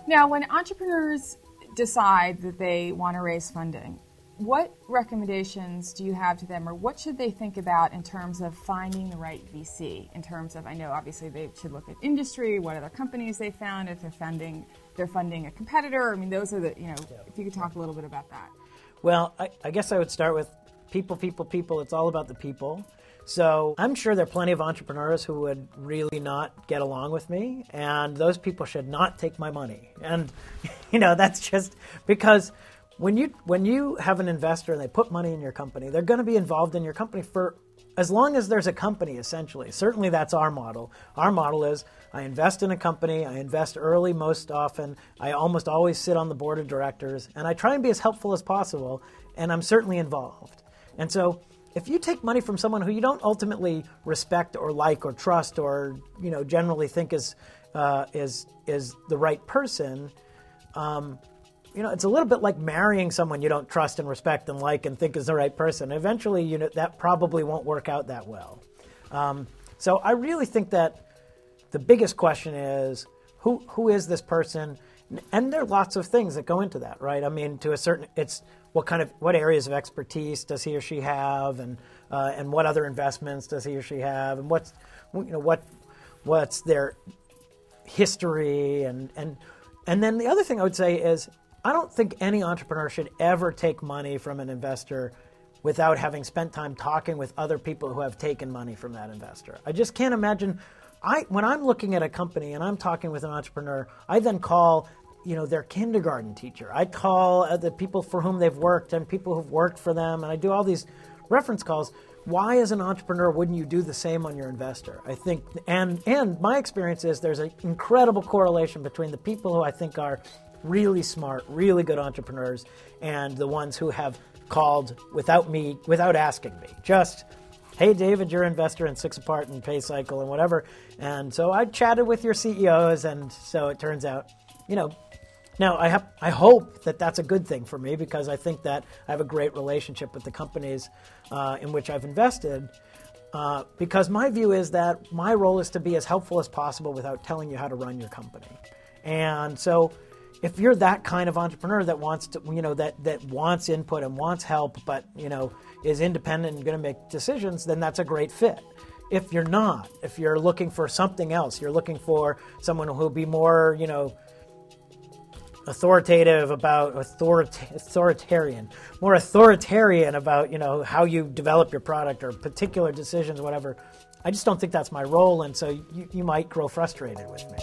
Now, when entrepreneurs decide that they want to raise funding, what recommendations do you have to them, or what should they think about in terms of finding the right VC? In terms of, I know obviously they should look at industry, what other companies they found, if they're funding a competitor. I mean, those are the, if you could talk a little bit about that. Well, I guess I would start with people. It's all about the people. So I'm sure there are plenty of entrepreneurs who would really not get along with me, and those people should not take my money. And, that's just because when you have an investor and they put money in your company, they're going to be involved in your company for as long as there's a company, essentially. Certainly that's our model. Our model is I invest in a company, I invest early most often, I almost always sit on the board of directors, and I try and be as helpful as possible, and I'm certainly involved. And so if you take money from someone who you don't ultimately respect or like or trust or generally think is the right person, it's a little bit like marrying someone you don't trust and respect and like and think is the right person. Eventually, that probably won't work out that well. So I really think that the biggest question is who is this person, and there are lots of things that go into that, right? I mean, to a certain, it's what areas of expertise does he or she have, and what other investments does he or she have, and what's their history, and then the other thing I would say is I don't think any entrepreneur should ever take money from an investor without having spent time talking with other people who have taken money from that investor. I just can't imagine. When I'm looking at a company and I'm talking with an entrepreneur, I then call their kindergarten teacher. I call the people for whom they've worked and people who've worked for them, and I do all these reference calls. Why, as an entrepreneur, wouldn't you do the same on your investor? I think, and my experience is there's an incredible correlation between the people who I think are really smart, really good entrepreneurs, and the ones who have called without asking me. Just, hey, David, you're an investor in 6 Apart and PayCycle and whatever. And so I chatted with your CEOs, and so it turns out, now I hope that that's a good thing for me, because I think that I have a great relationship with the companies in which I've invested, because my view is that my role is to be as helpful as possible without telling you how to run your company. And so if you're that kind of entrepreneur that wants to, that wants input and wants help, but, is independent and going to make decisions, then that's a great fit. If you're not, if you're looking for something else, you're looking for someone who will be more, authoritarian about, how you develop your product or particular decisions, whatever. I just don't think that's my role, and so you might grow frustrated with me.